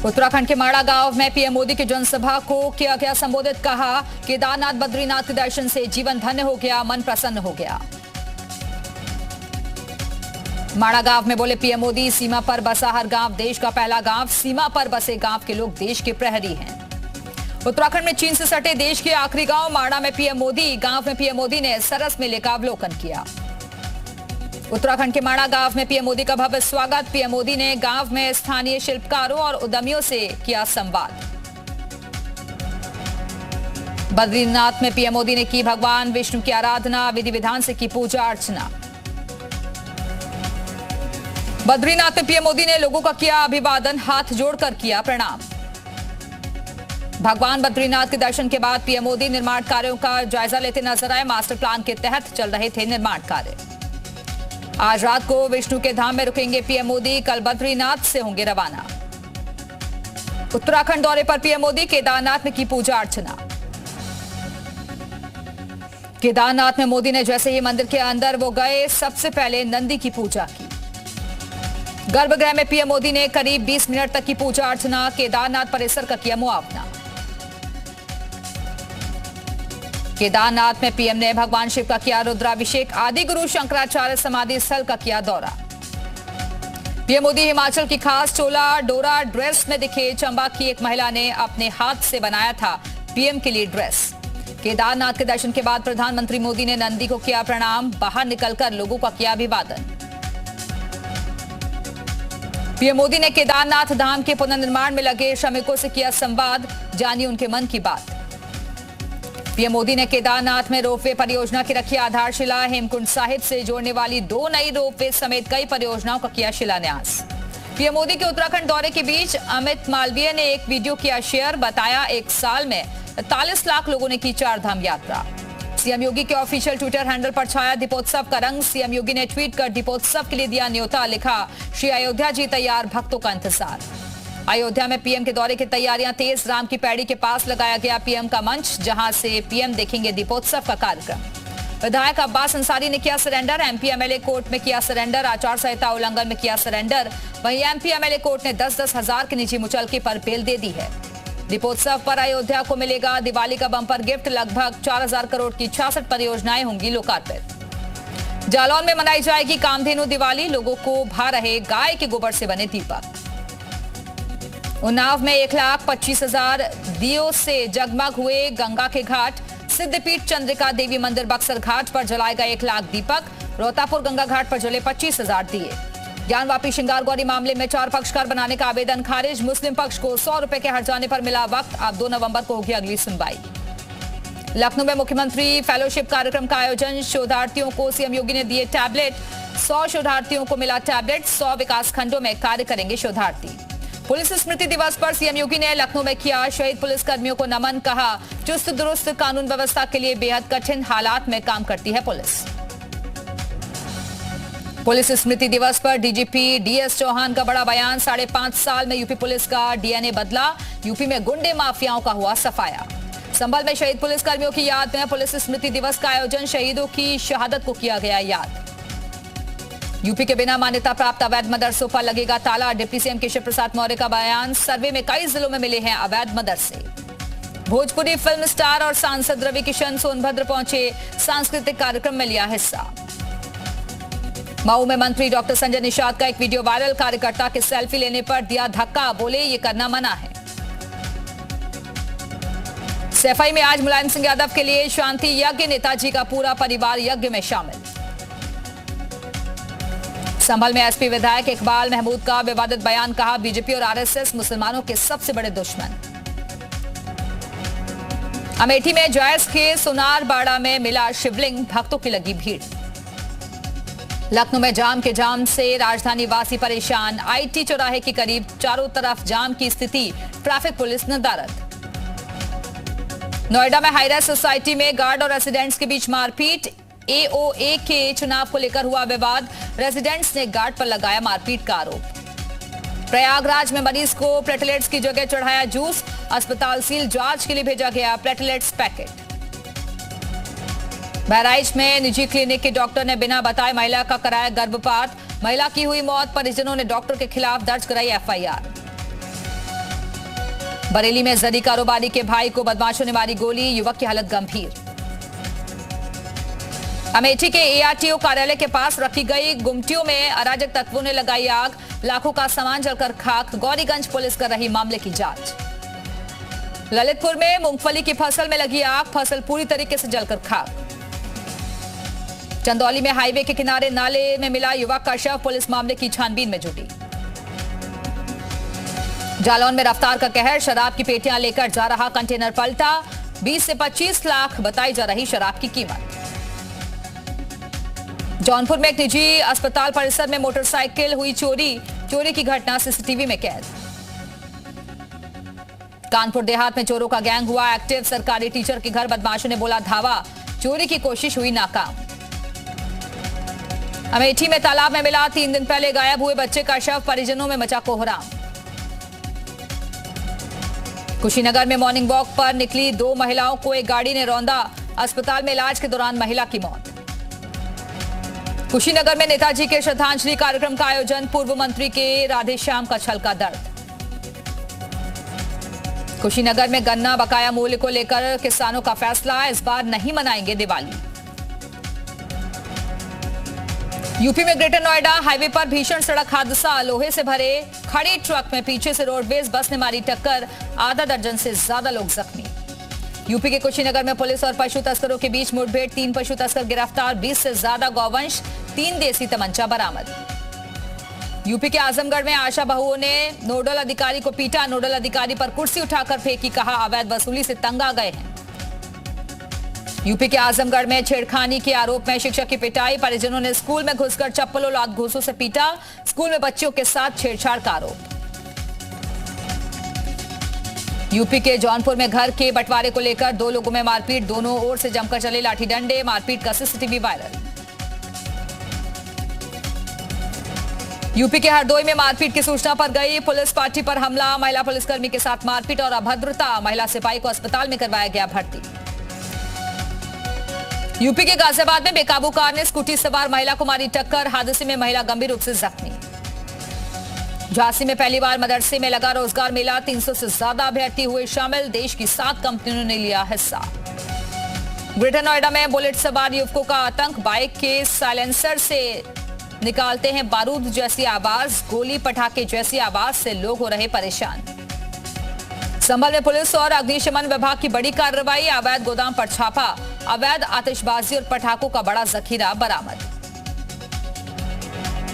उत्तराखंड के माड़ा गांव में पीएम मोदी की जनसभा को किया गया संबोधित। कहा, केदारनाथ बद्रीनाथ के दर्शन से जीवन धन्य हो गया, मन प्रसन्न हो गया। माड़ा गांव में बोले पीएम मोदी, सीमा पर बसा हर गांव देश का पहला गांव। सीमा पर बसे गांव के लोग देश के प्रहरी हैं। उत्तराखंड में चीन से सटे देश के आखिरी गांव माड़ा में पीएम मोदी। गांव में पीएम मोदी ने सरस मेले का अवलोकन किया। उत्तराखंड के माड़ा गांव में पीएम मोदी का भव्य स्वागत। पीएम मोदी ने गांव में स्थानीय शिल्पकारों और उद्यमियों से किया संवाद। बद्रीनाथ में पीएम मोदी ने की भगवान विष्णु की आराधना, विधि विधान से की पूजा अर्चना। बद्रीनाथ में पीएम मोदी ने लोगों का किया अभिवादन, हाथ जोड़कर किया प्रणाम। भगवान बद्रीनाथ के दर्शन के बाद पीएम मोदी निर्माण कार्यों का जायजा लेते नजर आए। मास्टर प्लान के तहत चल रहे थे निर्माण कार्य। आज रात को विष्णु के धाम में रुकेंगे पीएम मोदी। कल बद्रीनाथ से होंगे रवाना। उत्तराखंड दौरे पर पीएम मोदी केदारनाथ में की पूजा अर्चना। केदारनाथ में मोदी ने जैसे ही मंदिर के अंदर वो गए, सबसे पहले नंदी की पूजा की। गर्भगृह में पीएम मोदी ने करीब 20 मिनट तक की पूजा अर्चना। केदारनाथ परिसर का किया मुआवजा। केदारनाथ में पीएम ने भगवान शिव का किया रुद्राभिषेक। आदि गुरु शंकराचार्य समाधि स्थल का किया दौरा। पीएम मोदी हिमाचल की खास चोला डोरा ड्रेस में दिखे। चंबा की एक महिला ने अपने हाथ से बनाया था पीएम के लिए ड्रेस। केदारनाथ के दर्शन के बाद प्रधानमंत्री मोदी ने नंदी को किया प्रणाम। बाहर निकलकर लोगों का किया अभिवादन। पीएम मोदी ने केदारनाथ धाम के पुनर्निर्माण में लगे श्रमिकों से किया संवाद। जानिए उनके मन की बात। पीएम मोदी ने केदारनाथ में रोपवे परियोजना की रखी आधारशिला। हेमकुंड साहिब से जोड़ने वाली 2 नई रोपवे समेत कई परियोजनाओं का किया शिलान्यास। पीएम मोदी के उत्तराखंड दौरे के बीच अमित मालवीय ने एक वीडियो किया शेयर। बताया, एक साल में 43 लाख लोगों ने की 4 धाम यात्रा। सीएम योगी के ऑफिशियल ट्विटर हैंडल पर छाया दीपोत्सव का रंग। सीएम योगी ने ट्वीट कर दीपोत्सव के लिए दिया न्योता। लिखा, श्री अयोध्या जी तैयार, भक्तों का इंतजार। अयोध्या में पीएम के दौरे की तैयारियां तेज। राम की पैड़ी के पास लगाया गया पीएम का मंच, जहां से पीएम देखेंगे दीपोत्सव का कार्यक्रम। विधायक अब्बास अंसारी ने किया सरेंडर। एमपी एमएलए कोर्ट में किया सरेंडर। आचार संहिता उल्लंघन में किया सरेंडर। वहीं एमपी एमएलए कोर्ट ने 10-10 हजार की निजी मुचलके पर बेल दे दी है। दीपोत्सव पर अयोध्या को मिलेगा दिवाली का बंपर गिफ्ट। लगभग 4000 करोड़ की 66 परियोजनाएं होंगी लोकार्पित। जालौन में मनाई जाएगी कामधेनु दिवाली। लोगों को भा रहे गाय के गोबर से बने दीपक। उन्नाव में 1,25,000 दियों से जगमग हुए गंगा के घाट। सिद्धपीठ चंद्रिका देवी मंदिर बक्सर घाट पर जलाए गए 1 लाख दीपक। रोहतापुर गंगा घाट पर जले 25,000 दिए। ज्ञानवापी श्रृंगार गौरी मामले में 4 पक्षकार बनाने का आवेदन खारिज। मुस्लिम पक्ष को 100 रुपए के हट जाने पर मिला वक्त। अब 2 नवंबर को होगी अगली सुनवाई। लखनऊ में मुख्यमंत्री फेलोशिप कार्यक्रम का आयोजन। शोधार्थियों को सीएम योगी ने दिए टैबलेट। 100 शोधार्थियों को मिला टैबलेट। 100 विकास खंडों में कार्य करेंगे शोधार्थी। पुलिस स्मृति दिवस पर सीएम योगी ने लखनऊ में किया शहीद पुलिसकर्मियों को नमन। कहा, चुस्त दुरुस्त कानून व्यवस्था के लिए बेहद कठिन हालात में काम करती है पुलिस। पुलिस स्मृति दिवस पर डीजीपी डीएस चौहान का बड़ा बयान। 5.5 साल में यूपी पुलिस का डीएनए बदला। यूपी में गुंडे माफियाओं का हुआ सफाया। संभल में शहीद पुलिसकर्मियों की याद में पुलिस स्मृति दिवस का आयोजन। शहीदों की शहादत को किया गया याद। यूपी के बिना मान्यता प्राप्त अवैध मदरसों पर लगेगा ताला। डिप्टी सीएम केशव प्रसाद मौर्य का बयान। सर्वे में कई जिलों में मिले हैं अवैध मदरसे। भोजपुरी फिल्म स्टार और सांसद रवि किशन सोनभद्र पहुंचे। सांस्कृतिक कार्यक्रम में लिया हिस्सा। मऊ में मंत्री डॉक्टर संजय निषाद का एक वीडियो वायरल। कार्यकर्ता के सेल्फी लेने पर दिया धक्का। बोले, ये करना मना है। सैफई में आज मुलायम सिंह यादव के लिए शांति यज्ञ। नेताजी का पूरा परिवार यज्ञ में शामिल। संभल में एसपी विधायक इकबाल महमूद का विवादित बयान। कहा, बीजेपी और आरएसएस मुसलमानों के सबसे बड़े दुश्मन। अमेठी में जायज के सोनारबाड़ा में मिला शिवलिंग। भक्तों की लगी भीड़। लखनऊ में जाम के जाम से राजधानी वासी परेशान। आईटी चौराहे के करीब चारों तरफ जाम की स्थिति। ट्रैफिक पुलिस नदारद। नोएडा में हाईराइज सोसाइटी में गार्ड और रेसिडेंट्स के बीच मारपीट। एओए के चुनाव को लेकर हुआ विवाद। रेसिडेंट्स ने गार्ड पर लगाया मारपीट का आरोप। प्रयागराज में मरीज को प्लेटलेट्स की जगह चढ़ाया जूस। अस्पताल सील, जांच के लिए भेजा गया प्लेटलेट्स पैकेट। बहराइच में निजी क्लिनिक के डॉक्टर ने बिना बताए महिला का कराया गर्भपात। महिला की हुई मौत। परिजनों ने डॉक्टर के खिलाफ दर्ज कराई एफआईआर। बरेली में जरी कारोबारी के भाई को बदमाशों ने मारी गोली, युवक की हालत गंभीर। अमेठी के एआरटीओ कार्यालय के पास रखी गई गुमटियों में अराजक तत्वों ने लगाई आग, लाखों का सामान जलकर खाक। गौरीगंज पुलिस कर रही मामले की जांच। ललितपुर में मूंगफली की फसल में लगी आग, फसल पूरी तरीके से जलकर खाक। चंदौली में हाईवे के किनारे नाले में मिला युवक का शव, पुलिस मामले की छानबीन में जुटी। जालौन में रफ्तार का कहर, शराब की पेटियां लेकर जा रहा कंटेनर पलटा, 20 से 25 लाख बताई जा रही शराब की कीमत। जौनपुर में एक निजी अस्पताल परिसर में मोटरसाइकिल हुई चोरी की घटना सीसीटीवी में कैद। कानपुर देहात में चोरों का गैंग हुआ एक्टिव, सरकारी टीचर के घर बदमाशों ने बोला धावा, चोरी की कोशिश हुई नाकाम। अमेठी में तालाब में मिला 3 दिन पहले गायब हुए बच्चे का शव, परिजनों में मचा कोहराम। कुशीनगर में मॉर्निंग वॉक पर निकली 2 महिलाओं को एक गाड़ी ने रौंदा, अस्पताल में इलाज के दौरान महिला की मौत। कुशीनगर में नेताजी के श्रद्धांजलि कार्यक्रम का आयोजन, पूर्व मंत्री के राधेश्याम का छलका दर्द। कुशीनगर में गन्ना बकाया मूल्य को लेकर किसानों का फैसला, इस बार नहीं मनाएंगे दिवाली। यूपी में ग्रेटर नोएडा हाईवे पर भीषण सड़क हादसा, लोहे से भरे खड़े ट्रक में पीछे से रोडवेज बस ने मारी टक्कर, आधा दर्जन से ज्यादा लोग जख्मी। यूपी के कुशीनगर में पुलिस और पशु तस्करों के बीच मुठभेड़, 3 पशु तस्कर गिरफ्तार, 20 से ज्यादा गौवंश, 3 देसी तमंचा बरामद। यूपी के आजमगढ़ में आशा बहुओं ने नोडल अधिकारी को पीटा, नोडल अधिकारी पर कुर्सी उठाकर फेंकी, कहा अवैध वसूली से तंग आ गए हैं। यूपी के आजमगढ़ में छेड़खानी के आरोप में शिक्षक की पिटाई, परिजनों ने स्कूल में घुसकर चप्पलों लात घूंसों से पीटा, स्कूल में बच्चियों के साथ छेड़छाड़ का आरोप। यूपी के जौनपुर में घर के बंटवारे को लेकर 2 लोगों में मारपीट, दोनों ओर से जमकर चले लाठी डंडे, मारपीट का सीसीटीवी वायरल। यूपी के हरदोई में मारपीट की सूचना पर गई पुलिस पार्टी पर हमला, महिला पुलिसकर्मी के साथ मारपीट और अभद्रता, महिला सिपाही को अस्पताल में करवाया गया भर्ती। यूपी के गाजियाबाद में बेकाबू कार ने स्कूटी सवार महिला को मारी टक्कर, हादसे में महिला गंभीर रूप से जख्मी। झांसी में पहली बार मदरसे में लगा रोजगार मेला, 300 से ज्यादा अभ्यर्थी हुए शामिल, देश की 7 कंपनियों ने लिया हिस्सा। ग्रेटर नोएडा में बुलेट सवार युवकों का आतंक, बाइक के साइलेंसर से निकालते हैं बारूद जैसी आवाज, गोली पटाखे जैसी आवाज से लोग हो रहे परेशान। संभल में पुलिस और अग्निशमन विभाग की बड़ी कार्रवाई, अवैध गोदाम पर छापा, अवैध आतिशबाजी और पटाखों का बड़ा जखीरा बरामद।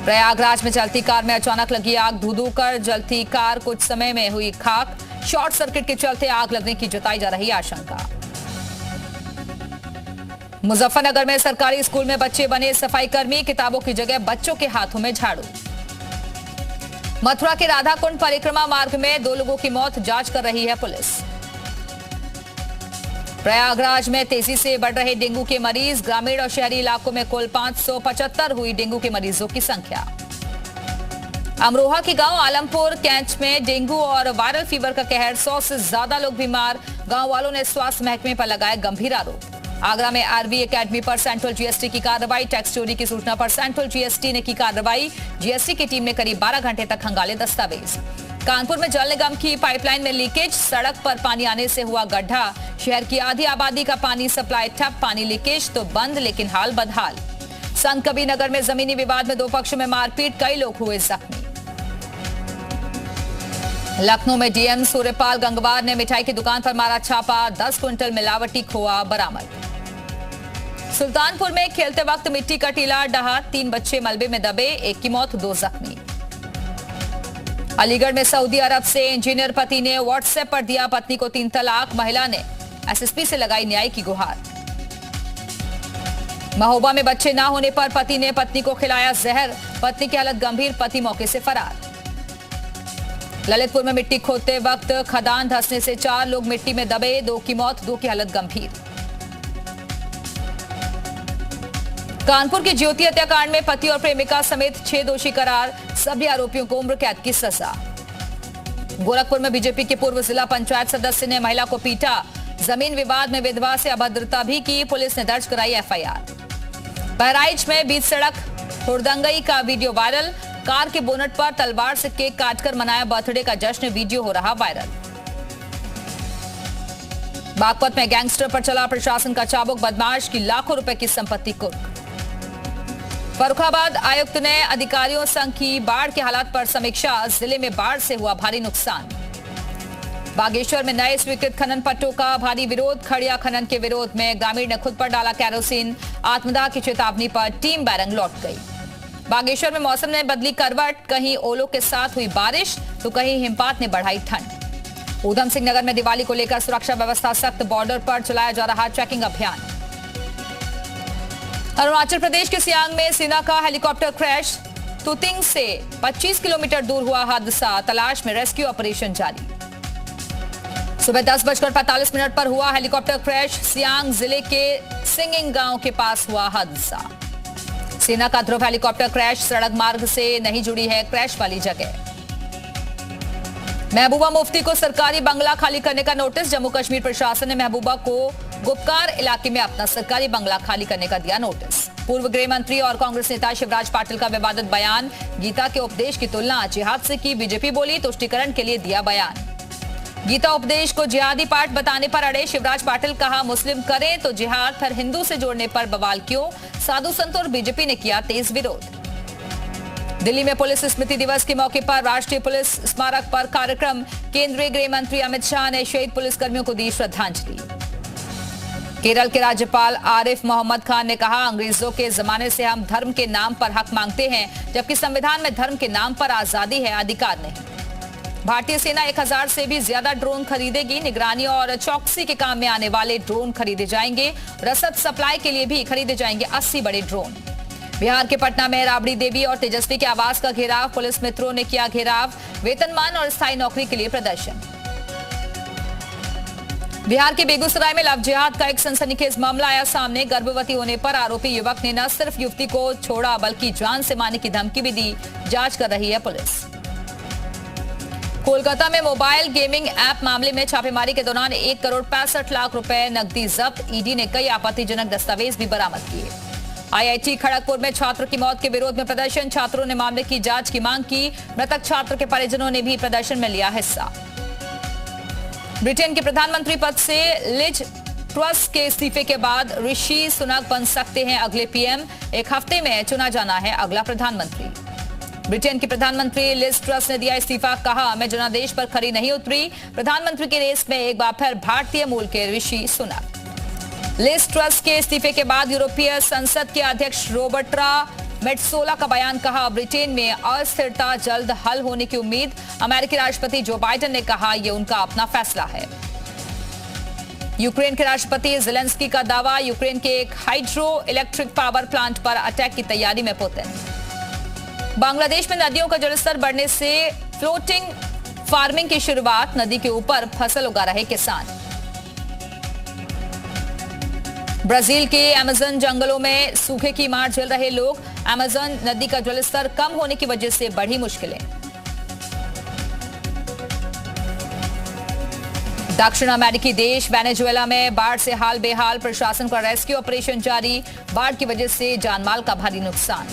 प्रयागराज में चलती कार में अचानक लगी आग, धू-धू कर जलती कार कुछ समय में हुई खाक, शॉर्ट सर्किट के चलते आग लगने की जताई जा रही आशंका। मुजफ्फरनगर में सरकारी स्कूल में बच्चे बने सफाई कर्मी, किताबों की जगह बच्चों के हाथों में झाड़ू। मथुरा के राधा कुंड परिक्रमा मार्ग में 2 लोगों की मौत, जांच कर रही है पुलिस। प्रयागराज में तेजी से बढ़ रहे डेंगू के मरीज, ग्रामीण और शहरी इलाकों में कुल 575 हुई डेंगू के मरीजों की संख्या। अमरोहा के गांव आलमपुर कैंच में डेंगू और वायरल फीवर का कहर, 100 से ज्यादा लोग बीमार, गांव वालों ने स्वास्थ्य महकमे पर लगाए गंभीर आरोप। आगरा में आरबी एकेडमी पर सेंट्रल जीएसटी की कार्रवाई, टैक्स चोरी की सूचना पर सेंट्रल जीएसटी ने की कार्रवाई, जीएसटी की टीम ने करीब 12 घंटे तक खंगाले दस्तावेज। कानपुर में जल निगम की पाइपलाइन में लीकेज, सड़क पर पानी आने से हुआ गड्ढा, शहर की आधी आबादी का पानी सप्लाई ठप, पानी लीकेज तो बंद लेकिन हाल बदहाल। संत कबीर नगर में जमीनी विवाद में 2 पक्षों में मारपीट, कई लोग हुए जख्मी। लखनऊ में डीएम सूर्यपाल गंगवार ने मिठाई की दुकान पर मारा छापा, 10 क्विंटल मिलावटी खोआ बरामद। सुल्तानपुर में खेलते वक्त मिट्टी का टीला ढहा, 3 बच्चे मलबे में दबे, 1 की मौत, 2 जख्मी। अलीगढ़ में सऊदी अरब से इंजीनियर पति ने व्हाट्सएप पर दिया पत्नी को 3 तलाक, महिला ने एसएसपी से लगाई न्याय की गुहार। महोबा में बच्चे ना होने पर पति ने पत्नी को खिलाया जहर, पत्नी की हालत गंभीर, पति मौके से फरार। ललितपुर में मिट्टी खोदते वक्त खदान धंसने से 4 लोग मिट्टी में दबे, 2 की मौत, 2 की हालत गंभीर। कानपुर के ज्योति हत्याकांड में पति और प्रेमिका समेत 6 दोषी करार, सभी आरोपियों को उम्र कैद की सजा। गोरखपुर में बीजेपी के पूर्व जिला पंचायत सदस्य ने महिला को पीटा, जमीन विवाद में विधवा से अभद्रता भी की, पुलिस ने दर्ज कराई एफआईआर। बहराइच में बीच सड़क हुड़दंगई का वीडियो वायरल, कार के बोनट पर तलवार से केक काटकर मनाया बर्थडे का जश्न, वीडियो हो रहा वायरल। बागपत में गैंगस्टर पर चला प्रशासन का चाबुक, बदमाश की लाखों रुपए की संपत्ति कुर्क। फर्रुखाबाद आयुक्त ने अधिकारियों संग की बाढ़ के हालात पर समीक्षा, जिले में बाढ़ से हुआ भारी नुकसान। बागेश्वर में नए स्वीकृत खनन पट्टों का भारी विरोध, खड़िया खनन के विरोध में ग्रामीण ने खुद पर डाला कैरोसिन, आत्मदाह की चेतावनी पर टीम बैरंग लौट गई। बागेश्वर में मौसम ने बदली करवट, कहीं ओलों के साथ हुई बारिश तो कहीं हिमपात ने बढ़ाई ठंड। ऊधम सिंह नगर में दिवाली को लेकर सुरक्षा व्यवस्था सख्त, बॉर्डर पर चलाया जा रहा चेकिंग अभियान। अरुणाचल प्रदेश के सियांग में सेना का हेलीकॉप्टर क्रैश, तुतिंग से 25 किलोमीटर दूर हुआ हादसा, तलाश में रेस्क्यू ऑपरेशन जारी। सुबह 10:45 पर हुआ हेलीकॉप्टर क्रैश, सियांग जिले के सिंगिंग गांव के पास हुआ हादसा। सेना का ध्रुव हेलीकॉप्टर क्रैश, सड़क मार्ग से नहीं जुड़ी है क्रैश वाली जगह। महबूबा मुफ्ती को सरकारी बंगला खाली करने का नोटिस, जम्मू कश्मीर प्रशासन ने महबूबा को गुपकार इलाके में अपना सरकारी बंगला खाली करने का दिया नोटिस। पूर्व गृह मंत्री और कांग्रेस नेता शिवराज पाटिल का विवादित बयान, गीता के उपदेश की तुलना जिहाद से की बीजेपी, बोली तुष्टीकरण के लिए दिया बयान। गीता उपदेश को जिहादी पाठ बताने पर अड़े शिवराज पाटिल, कहा मुस्लिम करें तो जिहाद, फिर हिंदू से जोड़ने पर बवाल क्यों, साधु संत और बीजेपी ने किया तेज विरोध। दिल्ली में पुलिस स्मृति दिवस के मौके पर राष्ट्रीय पुलिस स्मारक पर कार्यक्रम, केंद्रीय गृह मंत्री अमित शाह ने शहीद पुलिसकर्मियों को दी श्रद्धांजलि। केरल के राज्यपाल आरिफ मोहम्मद खान ने कहा, अंग्रेजों के जमाने से हम धर्म के नाम पर हक मांगते हैं, जबकि संविधान में धर्म के नाम पर आजादी है, अधिकार नहीं। भारतीय सेना 1000 से भी ज्यादा ड्रोन खरीदेगी, निगरानी और चौकसी के काम में आने वाले ड्रोन खरीदे जाएंगे। रसद सप्लाई के लिए भी खरीदे जाएंगे 80 बड़े ड्रोन। बिहार के पटना में राबड़ी देवी और तेजस्वी के आवास का घेराव, पुलिस मित्रों ने किया घेराव, वेतनमान और स्थायी नौकरी के लिए प्रदर्शन। बिहार के बेगूसराय में लव जिहाद का एक सनसनीखेज मामला आया सामने, गर्भवती होने पर आरोपी युवक ने न सिर्फ युवती को छोड़ा बल्कि जान से मारने की धमकी भी दी, जांच कर रही है पुलिस। कोलकाता में मोबाइल गेमिंग ऐप मामले में छापेमारी के दौरान 1 करोड़ 65 लाख रुपए नकदी जब्त, ईडी ने कई आपत्तिजनक दस्तावेज भी बरामद किए। आईआईटी खड़गपुर में छात्र की मौत के विरोध में प्रदर्शन, छात्रों ने मामले की जांच की मांग की, मृतक छात्र के परिजनों ने भी प्रदर्शन में लिया हिस्सा। ब्रिटेन के प्रधानमंत्री पद से लिज ट्रस के इस्तीफे के बाद ऋषि सुनक बन सकते हैं अगले पीएम, एक हफ्ते में चुना जाना है अगला प्रधानमंत्री। ब्रिटेन की प्रधानमंत्री लिज ट्रस ने दिया इस्तीफा, कहा मैं जनादेश पर खरी नहीं उतरी, प्रधानमंत्री की रेस में एक बार फिर भारतीय मूल के ऋषि सुनक। लिज ट्रस के इस्तीफे के बाद यूरोपीय संसद के अध्यक्ष रोबर्टा मेट्सोला का बयान, कहा ब्रिटेन में अस्थिरता जल्द हल होने की उम्मीद, अमेरिकी राष्ट्रपति जो बाइडेन ने कहा यह उनका अपना फैसला है। यूक्रेन के राष्ट्रपति जेलेंस्की का दावा, यूक्रेन के एक हाइड्रो इलेक्ट्रिक पावर प्लांट पर अटैक की तैयारी में पुतिन। बांग्लादेश में नदियों का जलस्तर बढ़ने से फ्लोटिंग फार्मिंग की शुरुआत, नदी के ऊपर फसल उगा रहे किसान। ब्राजील के अमेज़न जंगलों में सूखे की मार झेल रहे लोग, अमेज़न नदी का जलस्तर कम होने की वजह से बढ़ी मुश्किलें। दक्षिण अमेरिकी देश वेनेजुएला में बाढ़ से हाल बेहाल, प्रशासन का रेस्क्यू ऑपरेशन जारी, बाढ़ की वजह से जानमाल का भारी नुकसान।